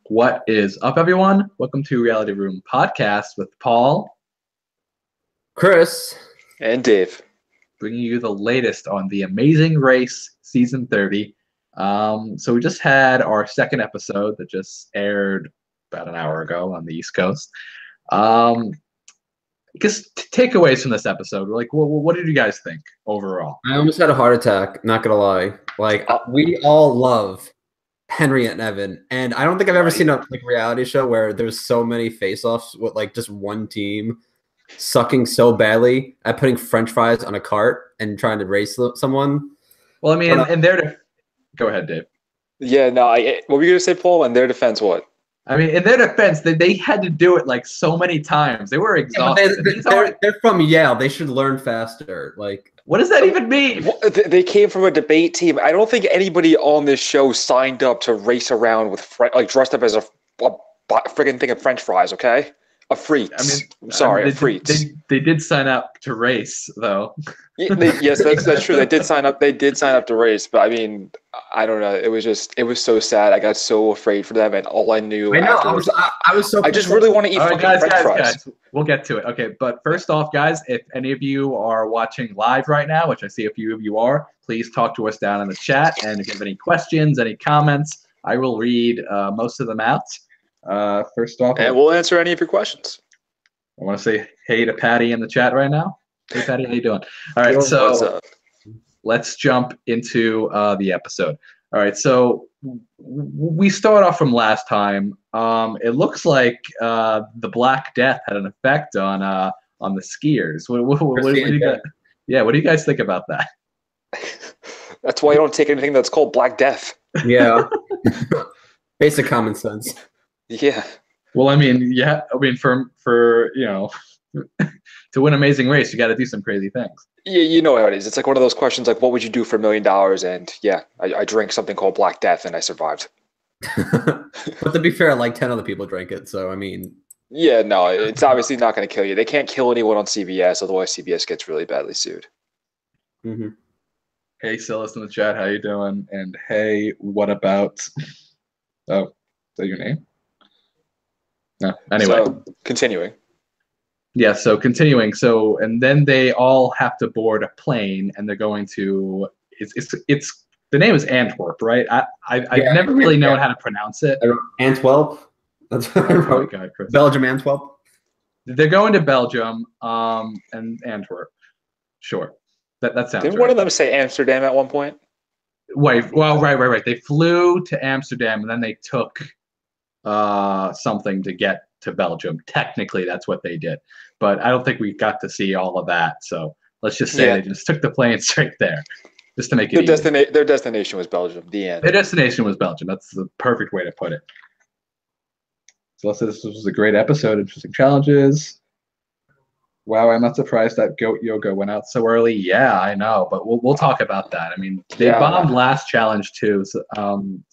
What is up, everyone? Welcome to Reality Room Podcast with Paul, Chris. And Dave. bringing you the latest on The Amazing Race Season 30. So we just had our second episode that just aired about an hour ago on the East Coast. I guess takeaways from this episode, like, what did you guys think overall? I almost had a heart attack, not gonna lie. We all love Henry and Evan, and I don't think I've ever seen a reality show where there's so many face-offs with just one team sucking so badly at putting French fries on a cart and trying to race someone. Well, I mean, go ahead, Dave. Yeah, no, what were you going to say, Paul? In their defense, what? I mean, in their defense, they had to do it so many times. They were exhausted. They're from Yale. They should learn faster. What does that even mean? They came from a debate team. I don't think anybody on this show signed up to race around with dressed up as a friggin' thing of French fries. Okay, a freak. A freak. They did sign up to race, though. Yes, that's true. They did sign up. They did sign up to race, but I mean, I don't know. It was so sad. I got so afraid for them, and all I knew afterwards. I just really want to eat fucking French fries. Guys, we'll get to it. Okay, but first off, guys, if any of you are watching live right now, which I see a few of you are, please talk to us down in the chat. And if you have any questions, any comments, I will read most of them out. First off, and we'll answer any of your questions. I want to say hey to Patty in the chat right now. Hey, Patty, how you doing? All right, so let's jump into the episode. All right, so we start off from last time. It looks like the Black Death had an effect on the skiers. What do you guys? Yeah, what do you guys think about that? That's why you don't take anything that's called Black Death. Yeah, basic common sense. Yeah. Well, I mean, for to win Amazing Race, you got to do some crazy things. Yeah, you know how it is. It's like one of those questions, like, what would you do for $1 million? And yeah, I drank something called Black Death, and I survived. But to be fair, 10 other people drank it, so I mean. Yeah, no, it's obviously not going to kill you. They can't kill anyone on CBS, otherwise CBS gets really badly sued. Mm-hmm. Hey, Silas in the chat, how you doing? And hey, what about? Oh, is that your name? No. Anyway, so, continuing. Yeah, so continuing. So, and then they all have to board a plane, and they're going to. It's the name is Antwerp, right? I've never really known how to pronounce it. Antwerp. That's what I wrote. Belgium, Antwerp. They're going to Belgium, and Antwerp. Sure, that sounds. Didn't one of them say Amsterdam at one point? Wait, well, right. They flew to Amsterdam, and then they took something to get to Belgium. Technically, that's what they did, but I don't think we got to see all of that. So let's just say they just took the plane straight there, just to make it easy. Their destination was Belgium. The end. Their destination was Belgium. That's the perfect way to put it. So let's say this was a great episode. Interesting challenges. Wow, I'm not surprised that Goat Yoga went out so early. Yeah, I know, but we'll talk about that. I mean, they bombed last challenge too,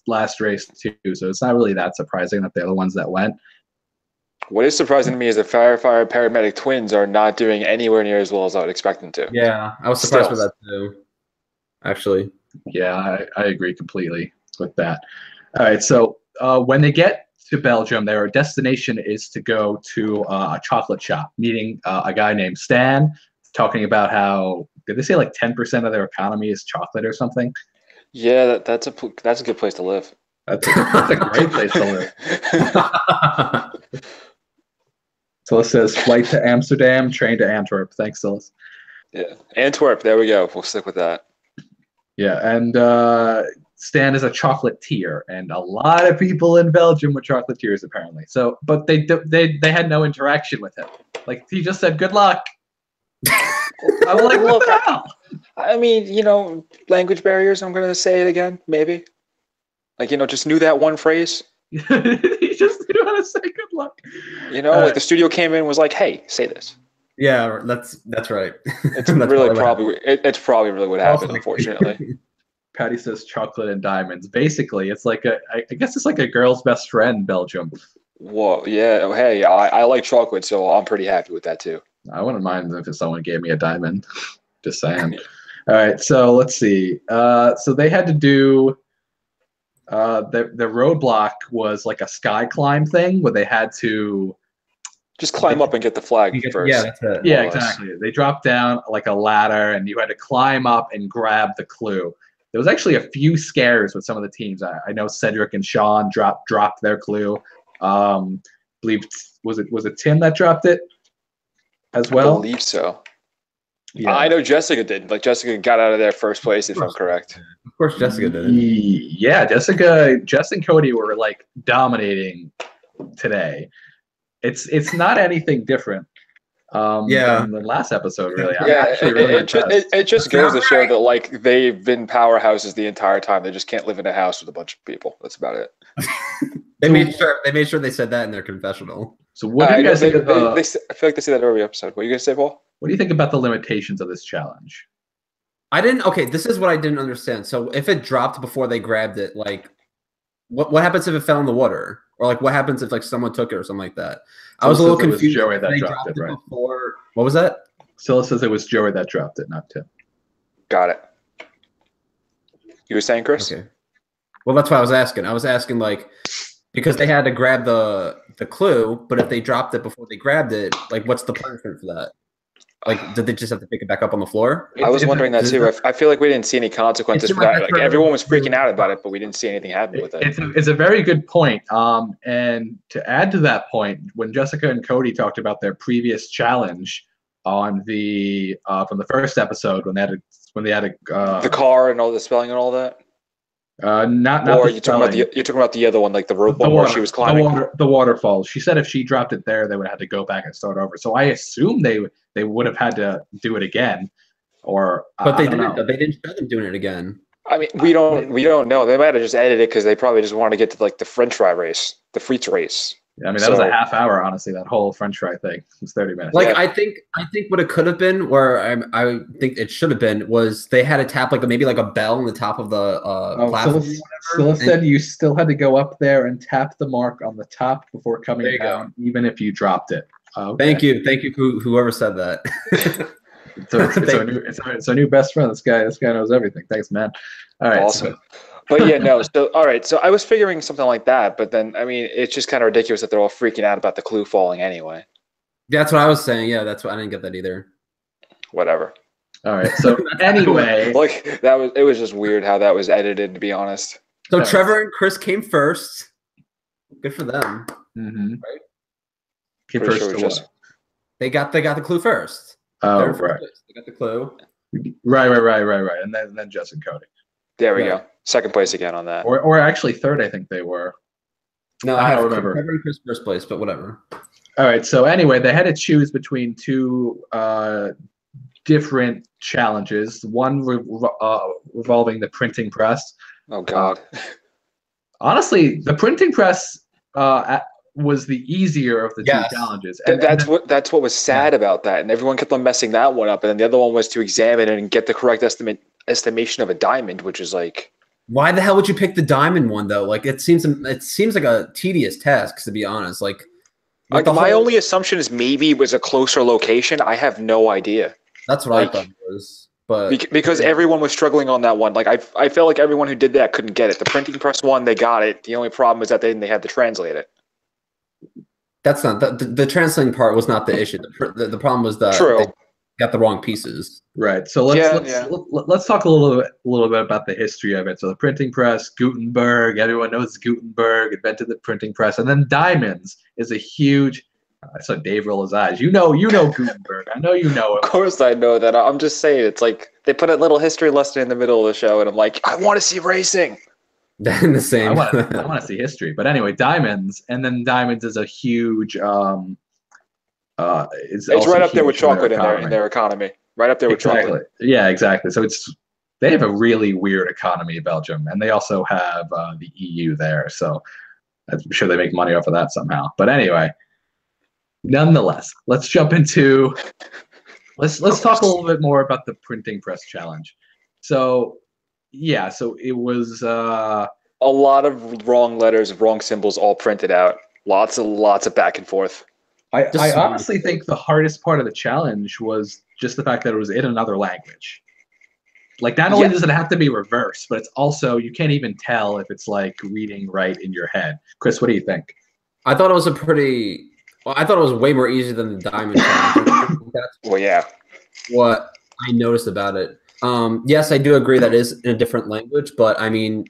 last race too, so it's not really that surprising that they're the ones that went. What is surprising to me is the firefighter paramedic twins are not doing anywhere near as well as I would expect them to. Yeah, I was surprised with that too, actually. Yeah, I agree completely with that. All right, so when they get to Belgium, their destination is to go to a chocolate shop, meeting a guy named Stan, talking about how, did they say 10% of their economy is chocolate or something? Yeah, that's a good place to live. That's a great place to live. Silas says, flight to Amsterdam, train to Antwerp. Thanks, Silas. Yeah, Antwerp, there we go. We'll stick with that. Yeah, and Stan is a chocolatier, and a lot of people in Belgium were chocolatiers apparently. So, but they had no interaction with him. He just said, "Good luck." I'm like, what the hell? I mean, language barriers. I'm gonna say it again, maybe. Just knew that one phrase. He just knew how to say "good luck." The studio came in and was like, "Hey, say this." Yeah, that's right. It's it's probably really what happened, unfortunately. Patty says chocolate and diamonds. Basically, it's I guess it's like a girl's best friend, Belgium. Whoa, yeah. Hey, I like chocolate, so I'm pretty happy with that too. I wouldn't mind if someone gave me a diamond. Just saying. All right, so let's see. So they had to do The roadblock was like a sky climb thing where they had to just climb up and get the flag first. Yeah, that's it. Yeah, exactly. They dropped down like a ladder, and you had to climb up and grab the clue. There was actually a few scares with some of the teams. I know Cedric and Sean dropped their clue. Believe was it Tim that dropped it as well? I believe so. Yeah. I know Jessica did. Like Jessica got out of there first place, if I'm correct. Of course, Jessica did. Yeah, Jess and Cody were like dominating today. It's not anything different. Than the last episode, really. Yeah, it just goes to show that like they've been powerhouses the entire time. They just can't live in a house with a bunch of people. That's about it. They made sure they said that in their confessional. So what do you guys think? I feel like they say that every episode. What are you gonna say, Paul? What do you think about the limitations of this challenge? Okay, this is what I didn't understand. So if it dropped before they grabbed it, like what happens if it fell in the water? Or like what happens if like someone took it or something like that? I was a little confused. It was Joey that dropped it, right? Before. What was that? Scylla says it was Joey that dropped it, not Tim. Got it. You were saying, Chris? Okay. Well, that's what I was asking. I was asking like because they had to grab the clue, but if they dropped it before they grabbed it, like what's the punishment for that? Like, did they just have to pick it back up on the floor? I was wondering that too. I feel like we didn't see any consequences for that. Like everyone was freaking out about it, but we didn't see anything happen with it. It's a very good point. And to add to that point, when Jessica and Cody talked about their previous challenge on the from the first episode, when they had the car and all the spelling and all that. Not or you're talking about the other one, like the rope one where she was climbing. The waterfall. She said if she dropped it there, they would have to go back and start over. So I assume they would have had to do it again, but they didn't. They didn't show them doing it again. I mean, we don't know. They might have just edited it because they probably just wanted to get to like the French fry race, the Frites race. I mean, that was a half hour, honestly. That whole French fry thing was 30 minutes. Like, yeah. I think what it could have been, where I think it should have been, was they had to tap like maybe like a bell on the top of the platform. Scylla said you still had to go up there and tap the mark on the top before coming down, even if you dropped it. Okay. Thank you, whoever said that. It's our new best friend. This guy knows everything. Thanks, man. All right, awesome. But yeah, no. So all right. So I was figuring something like that, but then I mean, it's just kind of ridiculous that they're all freaking out about the clue falling anyway. That's what I was saying. Yeah, that's what I didn't get that either. Whatever. All right. So anyway, like it was just weird how that was edited, to be honest. So Trevor and Chris came first. Good for them. Mm-hmm. Right. Came first. Sure they got the clue first. Oh, right. They got the clue. Right. And then Jess and Cody. There we go. Second place again on that. Or actually third, I think they were. No, I don't remember. Trevor and Chris first place, but whatever. All right. So anyway, they had to choose between two different challenges. One revolving the printing press. Oh God. Honestly, the printing press was the easier of the two challenges. And that's what was sad about that. And everyone kept on messing that one up. And then the other one was to examine it and get the correct estimation of a diamond, which is like, why the hell would you pick the diamond one though? Like it seems like a tedious task, to be honest. Like my only assumption is maybe it was a closer location. I have no idea. That's what I thought it was. But because everyone was struggling on that one. Like I felt like everyone who did that couldn't get it. The printing press one, they got it. The only problem is that they had to translate it. That's not the translating part was not the issue. The problem was that they got the wrong pieces. Right. So let's talk a little bit about the history of it. So the printing press, Gutenberg, everyone knows Gutenberg invented the printing press, and then diamonds is a huge. I saw Dave roll his eyes. You know Gutenberg. I know you know him. Of course I know that. I'm just saying, it's like they put a little history lesson in the middle of the show, and I'm like, I want to see racing. The same. I want to see history. But anyway, diamonds, and then diamonds is a huge. It's right up there with chocolate in their economy. Right up there with chocolate. Yeah, exactly. So they have a really weird economy, Belgium, and they also have the EU there. So I'm sure they make money off of that somehow. But anyway. Nonetheless, let's jump into let's talk a little bit more about the printing press challenge. So it was a lot of wrong letters, wrong symbols, all printed out. Lots of back and forth. I honestly think the hardest part of the challenge was just the fact that it was in another language. Like, not only does it have to be reversed, but it's also, you can't even tell if it's like reading right in your head. Chris, what do you think? I thought it was I thought it was way more easy than the diamond challenge. Well, yeah. What I noticed about it. Yes, I do agree that is in a different language, but I mean,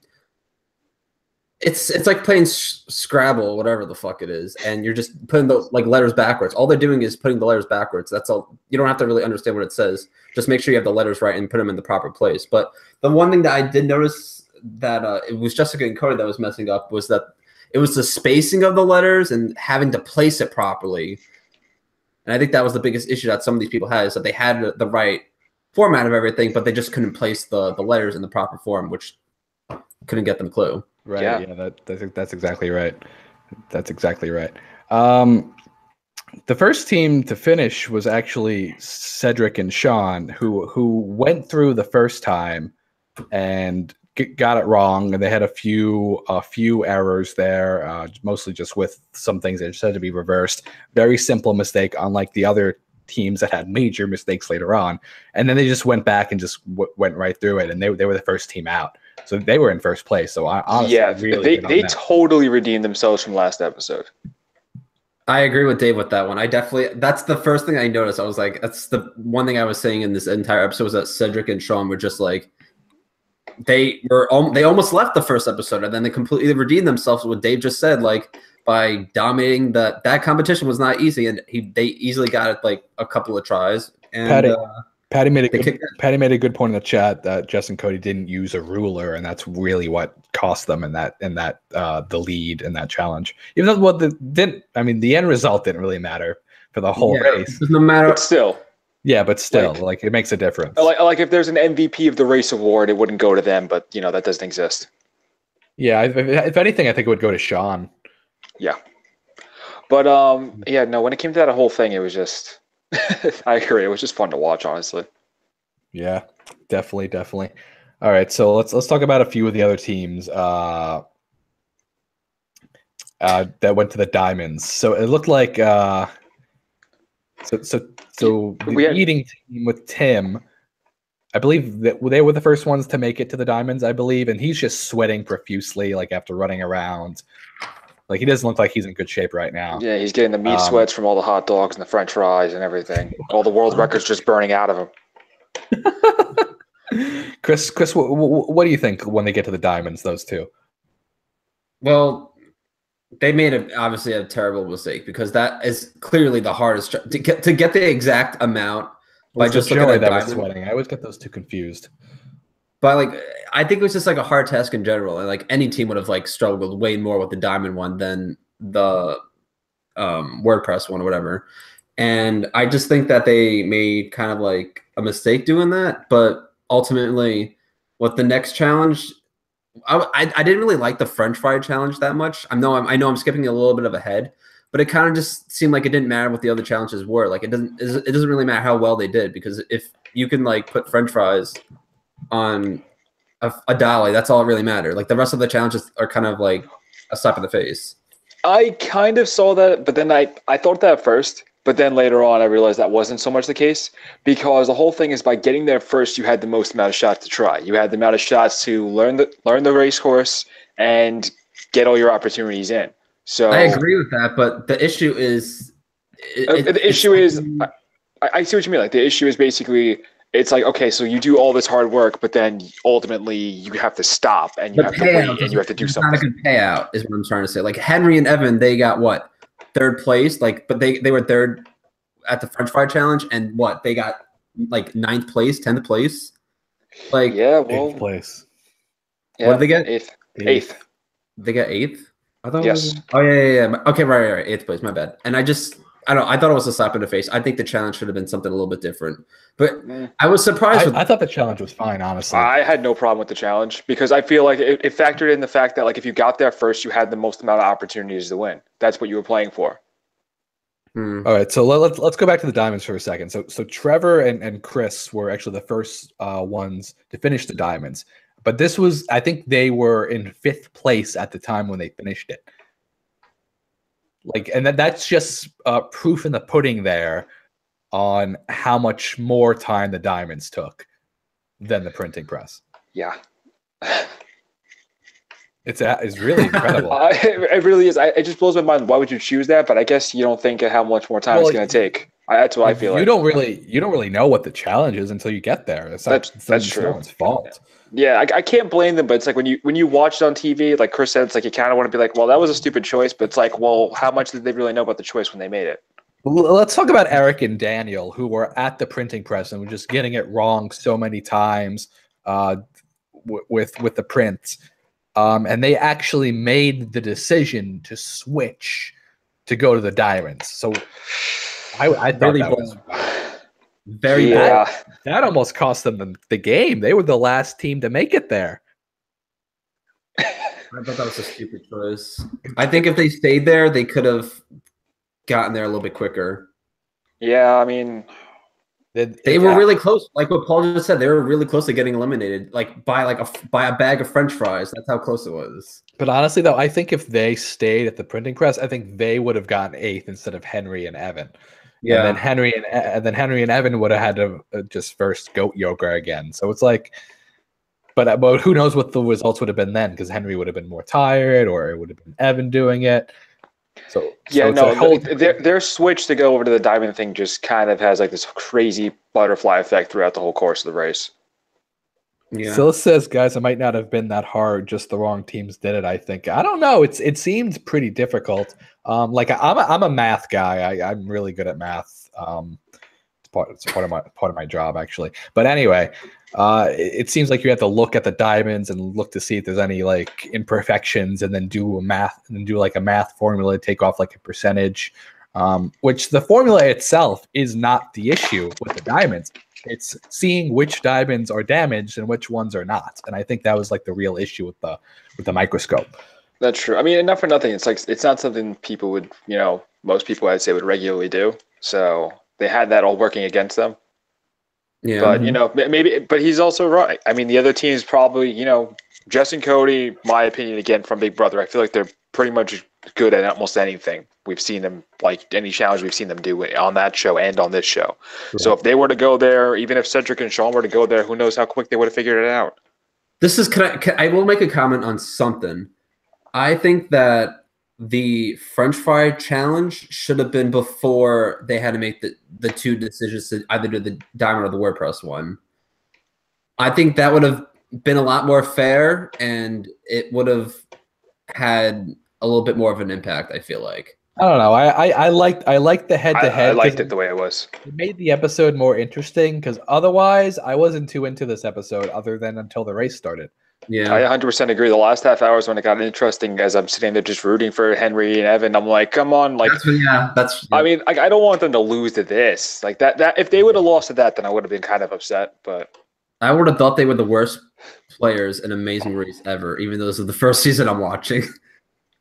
it's like playing Scrabble, whatever the fuck it is, and you're just putting the letters backwards. All they're doing is putting the letters backwards. That's all. You don't have to really understand what it says. Just make sure you have the letters right and put them in the proper place. But the one thing that I did notice that it was Jessica and Cody that was messing up was that it was the spacing of the letters and having to place it properly. And I think that was the biggest issue that some of these people had, is that they had the right format of everything, but they just couldn't place the letters in the proper form, which couldn't get them clue. Right. Yeah. That's exactly right. That's exactly right. The first team to finish was actually Cedric and Sean, who went through the first time and got it wrong, and they had a few errors there, mostly just with some things that just had to be reversed. Very simple mistake, unlike the other teams that had major mistakes later on. And then they just went back and just went right through it, and they were the first team out. So they were in first place. So I honestly, they totally redeemed themselves from last episode. I agree with Dave with that one. That's the first thing I noticed. I was like, that's the one thing I was saying in this entire episode, was that Cedric and Sean were just like, they almost left the first episode, and then they completely redeemed themselves. What Dave just said, like, by dominating that competition was not easy, and they easily got it like a couple of tries. And Patty made a good point in the chat that Jess and Cody didn't use a ruler, and that's really what cost them in that the lead in that challenge. Even though the end result didn't really matter for the whole race. No matter, but still. Yeah, but still, like it makes a difference. Like if there's an MVP of the race award, it wouldn't go to them, but that doesn't exist. Yeah, if anything, I think it would go to Sean. Yeah, but when it came to that whole thing, it was just. I agree. It was just fun to watch, honestly. Yeah, definitely. All right, so let's talk about a few of the other teams that went to the Diamonds. So it looked like the eating team with Tim, I believe that they were the first ones to make it to the Diamonds, I believe, and he's just sweating profusely, like after running around. Like, he doesn't look like he's in good shape right now. Yeah, he's getting the meat sweats from all the hot dogs and the French fries and everything. All the world records just burning out of him. Chris, what do you think when they get to the Diamonds, those two? Well, they made obviously a terrible mistake, because that is clearly the hardest to get the exact amount by just looking at that was sweating. I always get those two confused. But I think it was just like a hard task in general, and like any team would have struggled way more with the diamond one than the WordPress one or whatever. And I just think that they made kind of like a mistake doing that. But ultimately, with the next challenge, I didn't really like the French fry challenge that much. I know I'm skipping a little bit of ahead, but it kind of just seemed like it didn't matter what the other challenges were. Like it doesn't really matter how well they did, because if you can put French fries on a dolly, that's all it really mattered. Like the rest of the challenges are kind of like a slap in the face. I kind of saw that, but then I thought that at first, but then later on I realized that wasn't so much the case, because the whole thing is by getting there first, you had the most amount of shots to try. You had the amount of shots to learn the race course and get all your opportunities in. So I agree with that, but the issue is I see what you mean. Like the issue is basically, it's like, okay, so you do all this hard work, but then ultimately you have to stop and you have to wait and you have to do something. Not a good payout is what I'm trying to say. Like Henry and Evan, they got what? Third place? But they were third at the French fry challenge, and what? They got 9th place, 10th place? Eighth place. Yeah, what did they get? Eighth. They got 8th? I thought yes. Yeah. Okay, right. 8th place, my bad. And I thought it was a slap in the face. I think the challenge should have been something a little bit different. But I was surprised. I thought the challenge was fine, honestly. I had no problem with the challenge, because I feel like it factored in the fact that if you got there first, you had the most amount of opportunities to win. That's what you were playing for. All right, so let's go back to the Diamonds for a second. So Trevor and Chris were actually the first ones to finish the Diamonds. But this was, I think they were in 5th place at the time when they finished it. And that's just proof in the pudding there on how much more time the Diamonds took. than the printing press. Yeah. It's really incredible. It really is. It just blows my mind. Why would you choose that? But I guess you don't think of how much more time it's going to take. That's what I feel like. You don't really know what the challenge is until you get there. That's true. No one's fault. Yeah, I can't blame them, but it's like when you watch it on TV, like Chris said, it's like you kind of want to be like, well, that was a stupid choice, but it's like, well, how much did they really know about the choice when they made it? Let's talk about Eric and Daniel, who were at the printing press and were just getting it wrong so many times with the prints. And they actually made the decision to switch to go to the Diamonds. So I thought that was very bad. That almost cost them the game. They were the last team to make it there. I thought that was a stupid choice. I think if they stayed there, they could have gotten there a little bit quicker. Yeah, I mean, they were really close. Like what Paul just said, they were really close to getting eliminated, like by a bag of French fries. That's how close it was. But honestly, though, I think if they stayed at the printing press, I think they would have gotten 8th instead of Henry and Evan. Yeah, and then Henry and Evan would have had to just first goat yoga again. So it's like, but who knows what the results would have been then? Because Henry would have been more tired, or it would have been Evan doing it. Their switch to go over to the diamond thing just kind of has like this crazy butterfly effect throughout the whole course of the race. Yeah. Silas says, guys, it might not have been that hard. Just the wrong teams did it. I think. I don't know. It seemed pretty difficult. Like I'm a math guy. I'm really good at math. It's part of my job actually. But anyway, it seems like you have to look at the diamonds and look to see if there's any like imperfections, and then do a math formula to take off like a percentage. Which the formula itself is not the issue with the diamonds. It's seeing which diamonds are damaged and which ones are not. And I think that was like the real issue with the microscope. That's true. I mean, not for nothing. It's like it's not something people would, most people I'd say would regularly do. So they had that all working against them. Yeah. But maybe. But he's also right. I mean, the other teams probably, Jess and Cody. My opinion again from Big Brother. I feel like they're pretty much good at almost anything. We've seen them, like any challenge we've seen them do on that show and on this show. Right. So if they were to go there, even if Cedric and Sean were to go there, who knows how quick they would have figured it out. I will make a comment on something. I think that the French fry challenge should have been before they had to make the two decisions to either do the diamond or the WordPress one. I think that would have been a lot more fair, and it would have had a little bit more of an impact, I feel like. I don't know. I liked the head-to-head. I liked it the way it was. It made the episode more interesting, because otherwise I wasn't too into this episode other than until the race started. Yeah, I 100% agree. The last half hour is when it got interesting, as I'm sitting there just rooting for Henry and Evan. I'm like, come on, like, I mean, like, I don't want them to lose to this. Like that if they would have lost to that, then I would have been kind of upset. But I would have thought they were the worst players in Amazing Race ever, even though this is the first season I'm watching.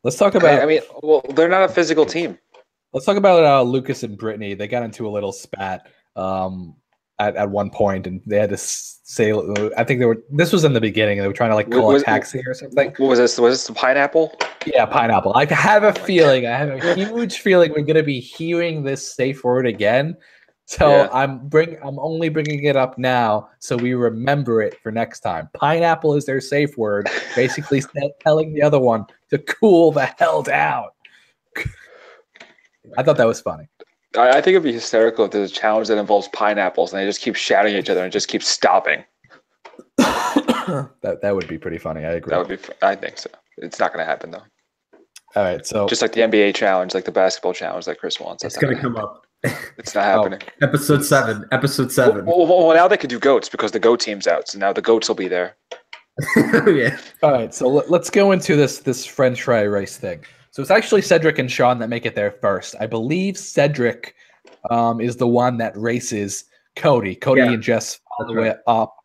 Let's talk about. I mean, well, they're not a physical team. Let's talk about Lucas and Brittany. They got into a little spat at one point, and they had to say. I think this was in the beginning. They were trying to like call a taxi or something. What was this? Was this the pineapple? Yeah, pineapple. I have a feeling. I have a huge feeling we're going to be hearing this safe word again. So yeah. I'm only bringing it up now so we remember it for next time. Pineapple is their safe word, basically telling the other one to cool the hell down. I thought that was funny. I think it'd be hysterical if there's a challenge that involves pineapples and they just keep shouting at each other and just keep stopping. That would be pretty funny. I agree. That would be. I think so. It's not going to happen though. All right, so just like the NBA challenge, like the basketball challenge that Chris wants. It's going to come up. It's not happening. Episode 7. Well, now they could do goats because the goat team's out, so now the goats will be there. Yeah. All right, so let's go into this French fry race thing. So it's actually Cedric and Sean that make it there first. I believe Cedric is the one that races Cody. And Jess all the way up.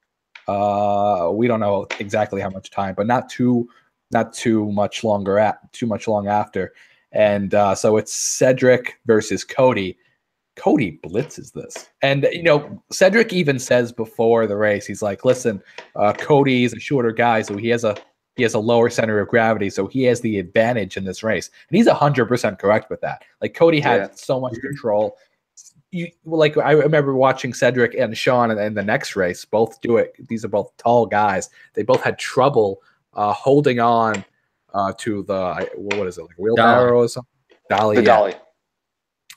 We don't know exactly how much time, but not too much long after. And so it's Cedric versus Cody. Cody blitzes this. And, Cedric even says before the race, he's like, listen, Cody is a shorter guy, so he has a lower center of gravity, so he has the advantage in this race. And he's 100% correct with that. Like, Cody had so much control. like I remember watching Cedric and Sean in the next race both do it. These are both tall guys. They both had trouble holding on to the what is it, like wheelbarrow or something? Dolly. Dolly.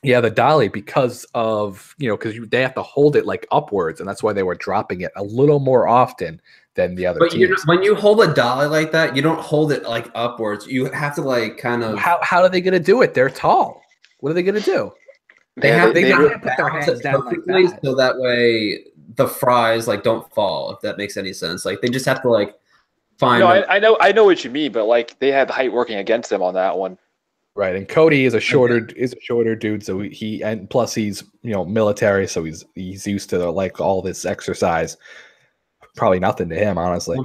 Yeah, the dolly, because of because they have to hold it like upwards, and that's why they were dropping it a little more often than the other teams. When you hold a dolly like that, you don't hold it like upwards. You have to like kind of. How are they going to do it? They're tall. What are they going to do? They have to put their hands down like that, so that way the fries like don't fall. If that makes any sense, like they just have to like find. No, I know what you mean, but like they had height working against them on that one. Right, and Cody is a shorter dude, so he and plus he's military, so he's used to like all this exercise. Probably nothing to him, honestly.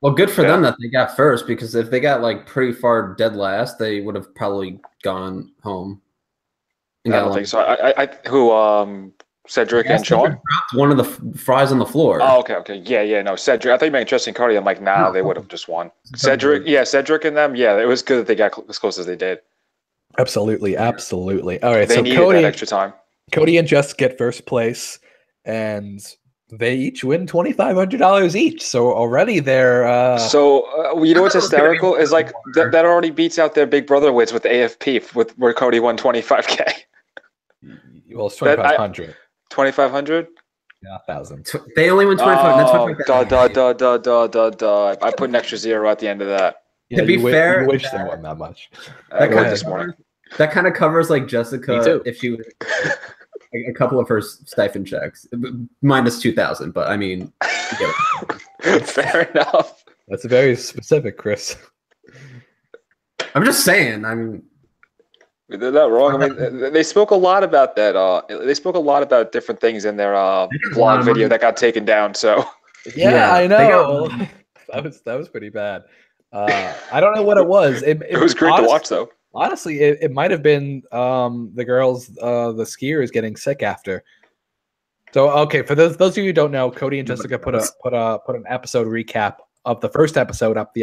Well, good for them that they got first, because if they got like pretty far dead last, they would have probably gone home. I don't think so. Cedric and Sean dropped one of the fries on the floor. Oh, okay, yeah. No, Cedric. I thought you meant Justin Cody. I'm like, nah, they would have just won. Cedric and them. Yeah, it was good that they got as close as they did. Absolutely. All right, they needed that extra time. Cody and Just get first place, and they each win $2,500 each. So already they're. So you know what's hysterical is like that already beats out their Big Brother wins with the AFP where Cody won $25K. Well, it's 2,500. 2,500. Yeah, 1,000. They only win 25. I put an extra zero at the end of that. Yeah, to be fair, you wish they won that much. This morning. That kind of covers like Jessica if she was a couple of her stipend checks, minus 2,000. But I mean, fair enough. That's very specific, Chris. I'm just saying. I mean, they're not wrong. I mean, they spoke a lot about that. They spoke a lot about different things in their vlog video that got taken down. So yeah, I know. That was pretty bad. I don't know what it was. It was great to watch, though. Honestly, it might have been the girls, the skiers getting sick after. So okay, for those of you who don't know, Cody and Jessica put an episode recap of the first episode up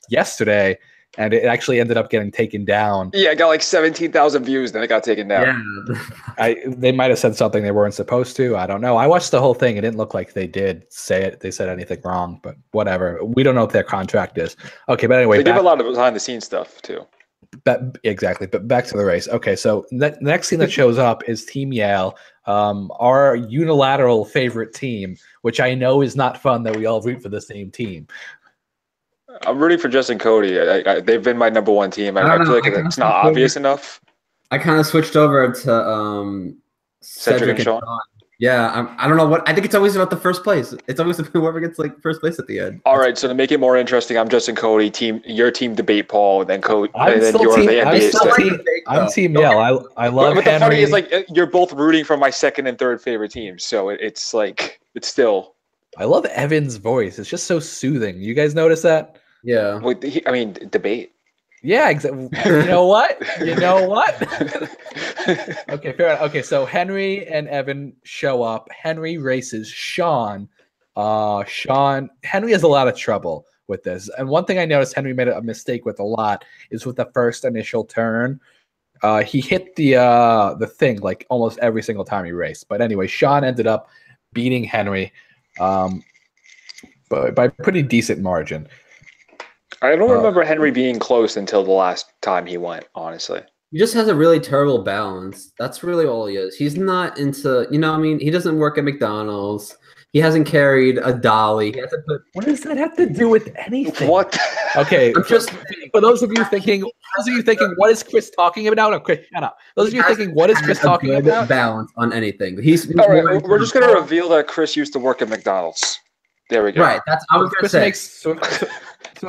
yesterday, and it actually ended up getting taken down. Yeah, it got like 17,000 views, then it got taken down. Yeah. They might have said something they weren't supposed to. I don't know. I watched the whole thing. It didn't look like they did say it. They said anything wrong, but whatever. We don't know what their contract is. Okay, but anyway. They give a lot of behind-the-scenes stuff, too. Exactly, but back to the race. Okay, so the next thing that shows up is Team Yale, our unilateral favorite team, which I know is not fun that we all root for the same team. I'm rooting for Justin Cody. They've been my number one team. I feel like it's not obvious enough. I kind of switched over to Cedric and Sean. Yeah, I don't know what. I think it's always about the first place. It's always whoever gets like first place at the end. All right, so to make it more interesting, I'm Justin Cody. Your team debate, Paul, and then Cody, and then you're the NBA. I'm Team Yale. I love. But the funny is, like, you're both rooting for my second and third favorite teams, so it's like it's still. I love Evan's voice. It's just so soothing. You guys notice that? Yeah. Well, debate. Yeah, exactly. You know what? Okay, fair enough. Okay, so Henry and Evan show up. Henry races Sean. Henry has a lot of trouble with this. And one thing I noticed Henry made a mistake with a lot is with the first initial turn. He hit the thing like almost every single time he raced. But anyway, Sean ended up beating Henry but by a pretty decent margin. I don't remember Henry being close until the last time he went, honestly. He just has a really terrible balance. That's really all he is. He's not into, he doesn't work at McDonald's. He hasn't carried a dolly. He hasn't put, what does that have to do with anything? What? Okay, for those of you thinking, what is Chris talking about? No, Chris, shut up. Those of you thinking, what is Chris talking about? Balance on anything. All right, we're just going to reveal that Chris used to work at McDonald's. There we go. Right, that's I was going to say. So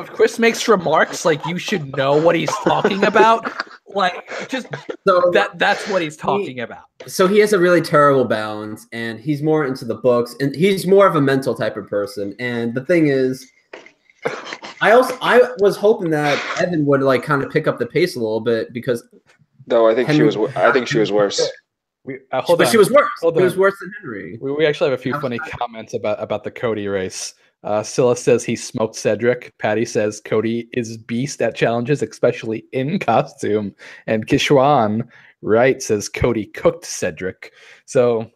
if Chris makes remarks like you should know what he's talking about, like just that's what he's talking about. So he has a really terrible balance, and he's more into the books, and he's more of a mental type of person. And the thing is, I was hoping that Evan would like kind of pick up the pace a little bit because. No, I think she was worse. She was worse. She was worse than Henry. We actually have a few funny comments about the Cody race. Scylla says he smoked Cedric. Patty says Cody is beast at challenges, especially in costume. And Kishwan Wright says Cody cooked Cedric. So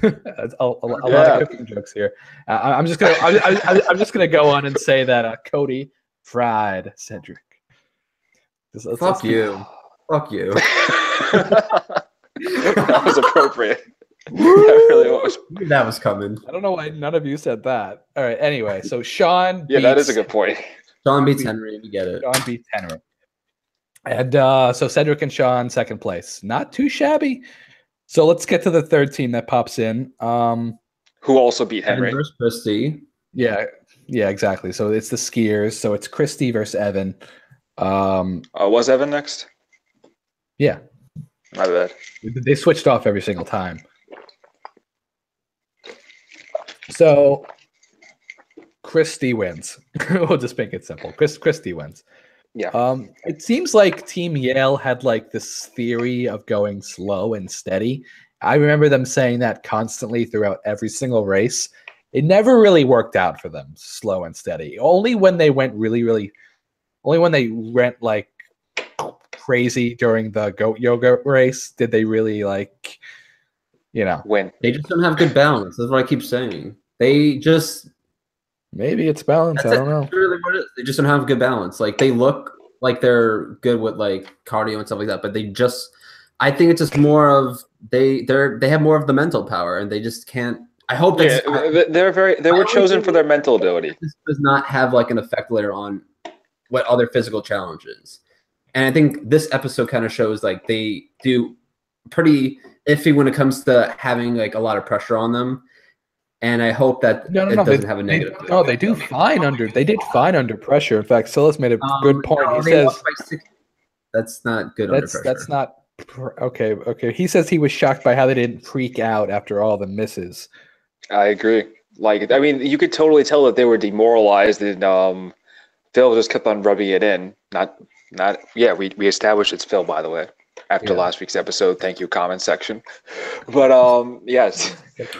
a lot of cooking jokes here. I'm just gonna go on and say that Cody fried Cedric. Fuck you. Fuck you. That was appropriate. That really was. That was coming. I don't know why none of you said that. All right. Anyway, so Sean. Yeah, that is a good point. Sean beats Henry. We get it. Sean beats Henry. And so Cedric and Sean, second place. Not too shabby. So let's get to the third team that pops in. Who also beat Henry? Versus Christy. Yeah, exactly. So it's the skiers. So it's Christy versus Evan. Was Evan next? Yeah. My bad. They switched off every single time. So Christy wins. We'll just make it simple. Christy wins. Yeah. It seems like Team Yale had like this theory of going slow and steady. I remember them saying that constantly throughout every single race. It never really worked out for them, slow and steady. Only when they went like crazy during the goat yoga race did they really like, win. They just don't have good balance. That's what I keep saying. They just maybe it's balance. I don't know. That's really what it is. They just don't have good balance. Like they look like they're good with like cardio and stuff like that, but I think it's just more of they have more of the mental power and they just can't. I hope they were chosen for their mental ability. This does not have like an effect later on what other physical challenges. And I think this episode kind of shows like they do pretty iffy when it comes to having like a lot of pressure on them. And I hope that it doesn't have a negative. They do fine under. They did fine under pressure. In fact, Silas made a good point. He says that's not good under pressure. That's not okay. Okay, he says he was shocked by how they didn't freak out after all the misses. I agree. Like, I mean, you could totally tell that they were demoralized, and Phil just kept on rubbing it in. We established it's Phil, by the way, after last week's episode. Thank you, comment section. But yes,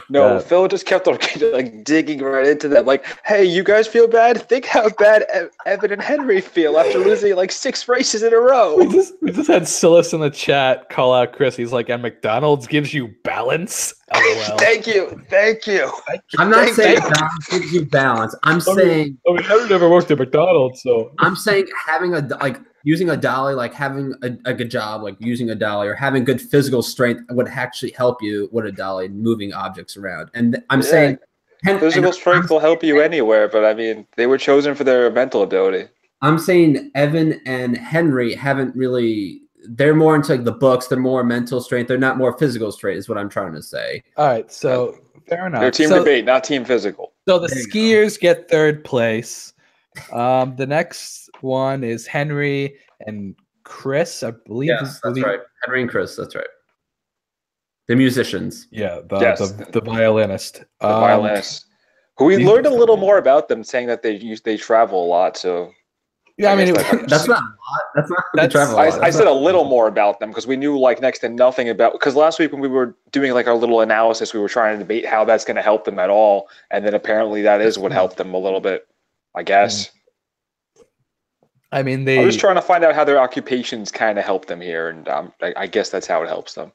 no, Phil just kept on like digging right into that. Like, hey, you guys feel bad? Think how bad Evan and Henry feel after losing like 6 races in a row. We just had Silas in the chat call out Chris. He's like, and McDonald's gives you balance. LOL. Thank you. I'm not saying McDonald's gives you balance. I'm saying. Henry never worked at McDonald's, so. I'm saying having using a dolly, like having a good job, like using a dolly or having good physical strength would actually help you with a dolly moving objects around. And I'm saying physical strength will help you anywhere, but I mean, they were chosen for their mental ability. I'm saying Evan and Henry haven't really, they're more into like the books. They're more mental strength. They're not more physical strength is what I'm trying to say. All right. So fair enough. They're team debate, not team physical. So the skiers get third place. The next one is Henry and Chris, I believe. Yes, that's right. Henry and Chris, that's right. The musicians. Yeah, the violinist. The violinist. Who we learned a little more about them, saying that they travel a lot. So yeah, I mean that's not a lot. That's not they travel a lot. I said a little more about them because we knew like next to nothing about. Because last week when we were doing like our little analysis, we were trying to debate how that's going to help them at all, and then apparently that is what helped them a little bit, I guess. I mean, I'm just trying to find out how their occupations kind of help them here, and I guess that's how it helps them.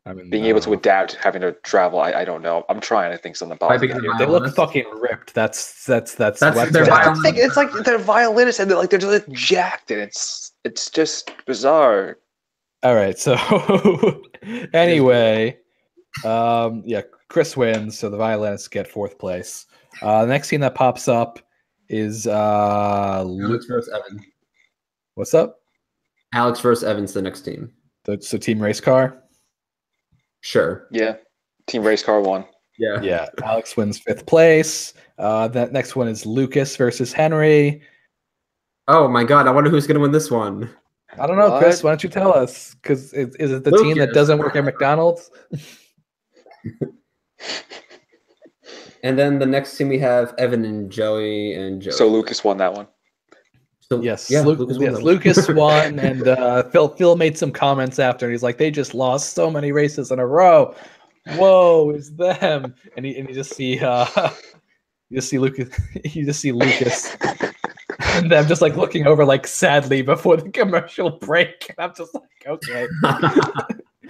I mean, being able to adapt, having to travel. I don't know. I'm trying to think something positive. They look fucking ripped. That's their it's like they're violinists and they're just jacked, and it's just bizarre. All right, so anyway, Chris wins, so the violinists get 4th place. The next team that pops up is Alex versus Evan. What's up? Alex versus Evan's the next team. So team race car? Sure. Yeah. Team race car won. Yeah. Yeah. Alex wins 5th place. That next one is Lucas versus Henry. Oh my God! I wonder who's going to win this one. I don't know, Chris. Why don't you tell us? Because is it the team that doesn't work at McDonald's? And then the next team we have Evan and Joey and Joey. So Lucas won that one. So, yes, Lucas won, and Phil made some comments after, and he's like, "They just lost so many races in a row. Whoa, it's them!" And you just see You just see Lucas. You just see Lucas. And I'm just like looking over like sadly before the commercial break. And I'm just like, okay.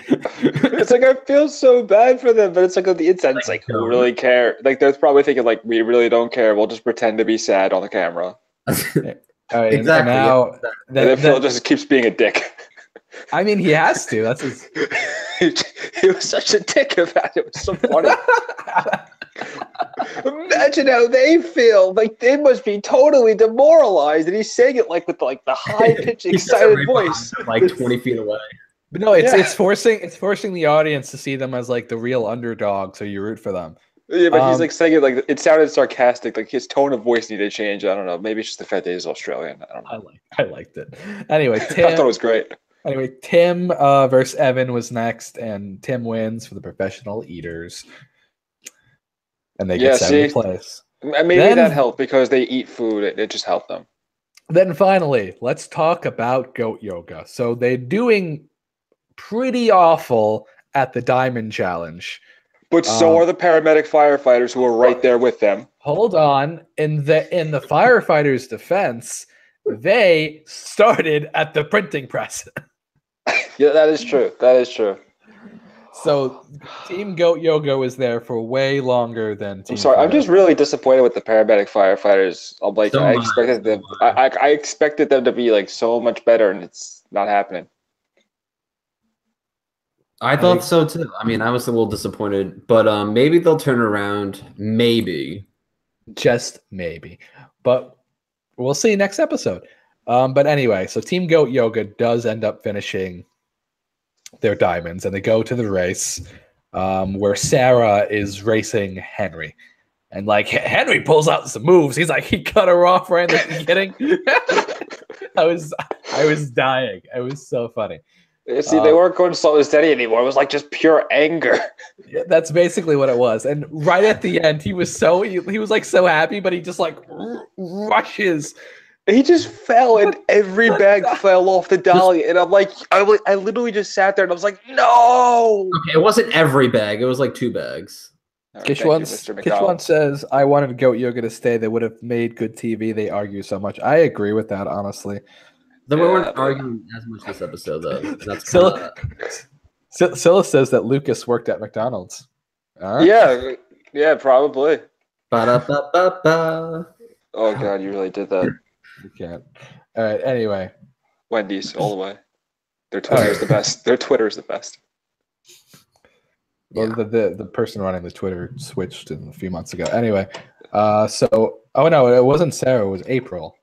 It's like I feel so bad for them, but it's like on the inside, it's like who really care? Like they're probably thinking like we really don't care. We'll just pretend to be sad on the camera. All right, exactly. Now, and then Phil just keeps being a dick. I mean, he has to. That's his. He was such a dick about it. It was so funny. Imagine how they feel. Like they must be totally demoralized, and he's saying it like with like the high pitched, excited voice, like 20 feet away. But no, it's forcing the audience to see them as like the real underdog, so you root for them. Yeah, but he's like saying it like it sounded sarcastic. Like his tone of voice needed to change. I don't know. Maybe it's just the fact that he's Australian. I don't know. I liked it. Anyway, Tim, I thought it was great. Anyway, Tim versus Evan was next, and Tim wins for the professional eaters. And they get 7th place. Maybe that helped because they eat food. It just helped them. Then finally, let's talk about goat yoga. So they're doing pretty awful at the Diamond Challenge. But so are the paramedic firefighters who are right there with them. Hold on. In the firefighters' defense, they started at the printing press. Yeah, that is true. That is true. So Team Goat Yoga was there for way longer than Team. I'm sorry, I'm just really disappointed with the paramedic firefighters. I'm like, I expected them to be like so much better, and it's not happening. I thought so too. I mean, I was a little disappointed, but maybe they'll turn around. Maybe, just maybe. But we'll see next episode. But anyway, so Team Goat Yoga does end up finishing their diamonds, and they go to the race where Sarah is racing Henry, and like Henry pulls out some moves. He's like, he cut her off right in the beginning. I was dying. It was so funny. See, they weren't going slow and steady anymore. It was like just pure anger. Yeah, that's basically what it was. And right at the end, he was like so happy, but he just like rushes. He just fell, and every bag fell off the dolly. And I'm like, I literally just sat there, and I was like, no. Okay, it wasn't every bag. It was like 2 bags. Kishwan says, I wanted Goat Yoga to stay. They would have made good TV. They argue so much. I agree with that, honestly. They weren't arguing as much this episode, though. That's Scylla says that Lucas worked at McDonald's. Yeah, probably. Ba-da-ba-ba-ba. Oh, God, you really did that. You can't. All right, anyway. Wendy's, all the way. Their Twitter is the best. Their Twitter is the best. Well, the person running the Twitter switched a few months ago. Anyway, oh no, it wasn't Sarah. It was April.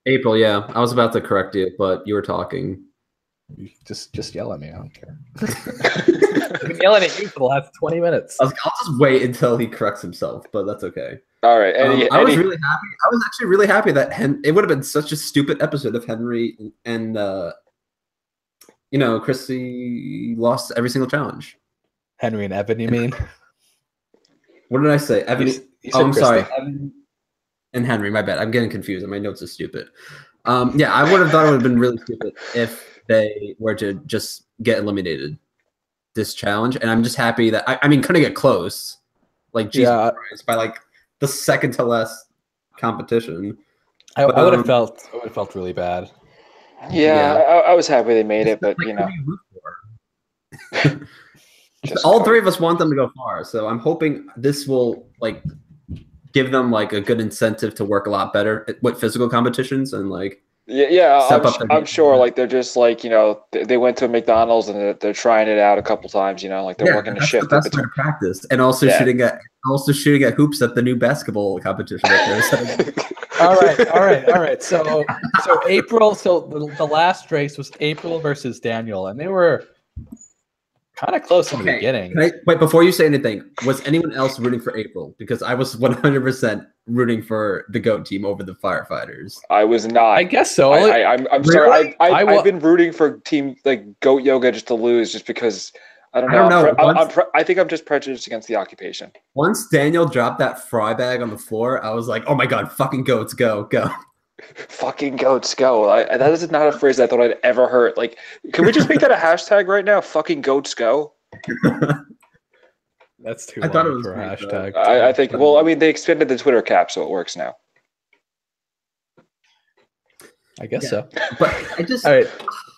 April, yeah. I was about to correct you, but you were talking. You just yell at me. I don't care. I've been yelling at you for the last 20 minutes. I'll just wait until he corrects himself, but that's okay. All right. I was really happy. I was actually really happy that it would have been such a stupid episode if Henry and Chrissy lost every single challenge. Henry and Evan, you mean? What did I say? Evan. I'm Christy. sorry. Evan and Henry. My bad. I'm getting confused. My notes are stupid. Yeah, I would have thought it would have been really stupid if they were to just get eliminated this challenge. And I'm just happy that I mean, couldn't get close. Like Jesus Christ, by like the second to last competition. I would have felt really bad. Yeah. I was happy they made it, but all 3 of us want them to go far, so I'm hoping this will like give them like a good incentive to work a lot better with physical competitions and like I'm sure like they're just like they went to McDonald's and they're trying it out a couple times, like they're working the shift. That's the practice, and also shooting at hoops at the new basketball competition. All right. So April. So the last race was April versus Daniel, and they were kind of close in the beginning. Wait, before you say anything, was anyone else rooting for April? Because I was 100% rooting for the GOAT team over the firefighters. I was not. I guess so. I'm sorry. I've been rooting for team like GOAT Yoga just to lose, just because I don't know. I think I'm just prejudiced against the occupation. Once Daniel dropped that fry bag on the floor, I was like, oh my God, fucking goats, go. Fucking goats go. That is not a phrase I thought I'd ever heard. Like, can we just make that a hashtag right now? Fucking goats go. That's too long for a hashtag. I think. Well, I mean, they expanded the Twitter cap, so it works now. I guess so. But I just all right.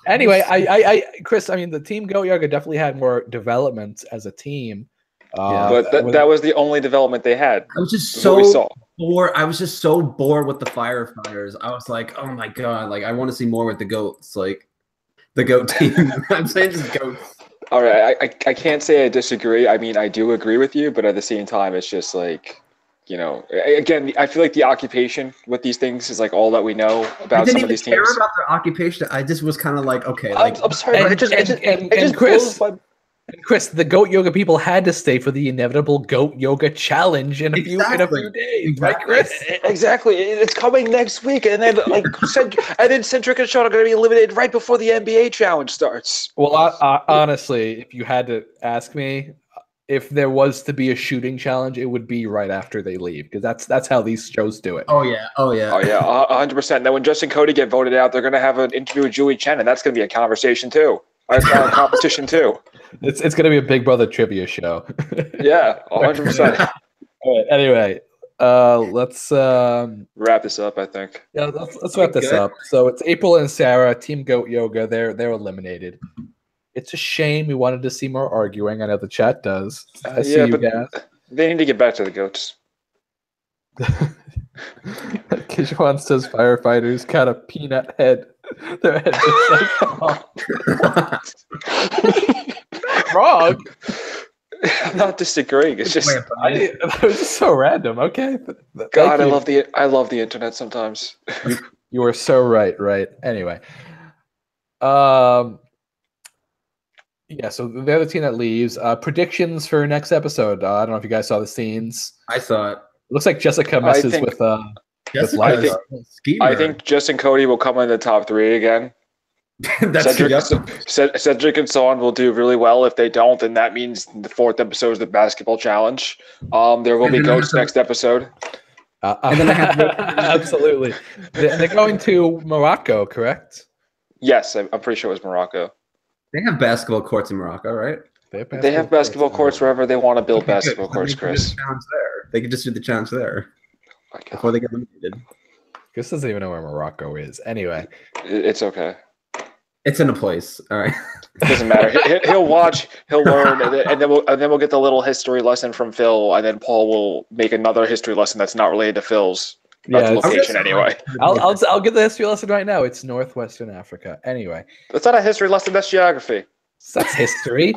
Anyway, I Chris, I mean, the team Goat Yoga definitely had more development as a team. But that was the only development they had. I was just so bored. I was just so bored with the firefighters. I was like, oh my god, like I want to see more with the goats, like the goat team. I'm saying just goats. All right, I can't say I disagree. I mean, I do agree with you, but at the same time, it's just like, you know, again, I feel like the occupation with these things is like all that we know about some of these teams. I didn't even care about their occupation. I just was kind of like, okay. I'm sorry, but it just Chris, the Goat Yoga people had to stay for the inevitable Goat Yoga challenge in a few days, right, Chris? Exactly. It's coming next week, and then Cedric and Sean are going to be eliminated right before the NBA challenge starts. Well, honestly, if you had to ask me, if there was to be a shooting challenge, it would be right after they leave, because that's how these shows do it. Oh yeah, 100%. Then when Justin Cody get voted out, they're going to have an interview with Julie Chen, and that's going to be a conversation too. A competition too. It's going to be a Big Brother trivia show. Yeah, 100%. All right, anyway, let's wrap this up. I think. Yeah, let's wrap this up. So it's April and Sarah, Team Goat Yoga. They're eliminated. It's a shame. We wanted to see more arguing. I know the chat does. I see you guys. They need to get back to the goats. Kishwan says firefighters got a peanut head. Their head just wrong. I'm not disagreeing. It's just it was just so random. Okay. God, I love the internet sometimes. You were so right. Anyway. Yeah, so they're the team that leaves. Predictions for next episode. I don't know if you guys saw the scenes. I saw it. Looks like Jessica messes with I think Justin Cody will come in the top 3 again. Cedric and Sean will do really well. If they don't, then that means the 4th episode is the basketball challenge. There will be goats next episode. Absolutely. They're going to Morocco, correct? Yes, I'm pretty sure it was Morocco. They have basketball courts in Morocco, right? They have basketball courts wherever they want to build basketball courts, Chris. They could just do the challenge there before they get eliminated. Chris doesn't even know where Morocco is. Anyway. It's okay. It's in a place. All right. It doesn't matter. He'll watch, he'll learn, and then we'll get the little history lesson from Phil, and then Paul will make another history lesson that's not related to Phil's location anyway. I'll get the history lesson right now. It's Northwestern Africa. Anyway. That's not a history lesson, that's geography. That's history.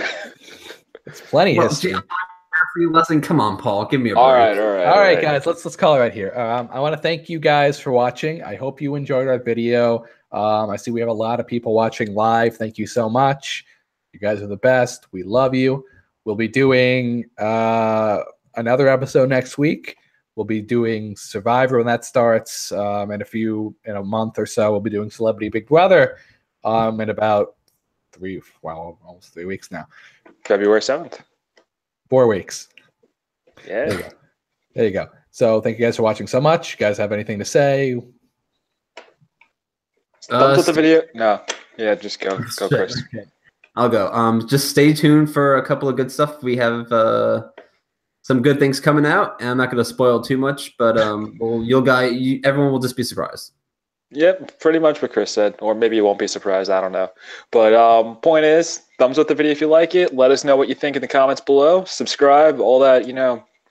It's plenty history. Geography lesson. Come on, Paul. Give me a break. All right, guys. Let's call it right here. I want to thank you guys for watching. I hope you enjoyed our video. I see we have a lot of people watching live. Thank you so much. You guys are the best. We love you. We'll be doing another episode next week. We'll be doing Survivor when that starts. In a month or so, we'll be doing Celebrity Big Brother. In about almost 3 weeks now. February 7th. 4 weeks. Yeah. There you go. So thank you guys for watching so much. You guys have anything to say? Thumbs up the video. No. Yeah, just go. Go, Chris. Okay. I'll go. Just stay tuned for a couple of good stuff. We have some good things coming out, and I'm not going to spoil too much, but everyone will just be surprised. Yep, pretty much what Chris said, or maybe you won't be surprised. I don't know. But point is, thumbs up the video if you like it. Let us know what you think in the comments below. Subscribe, all that,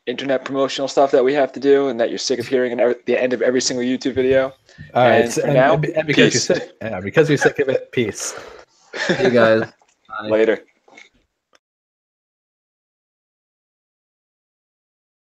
internet promotional stuff that we have to do and that you're sick of hearing at the end of every single YouTube video. All right. And because you're sick of it, peace. Hey, guys. Later.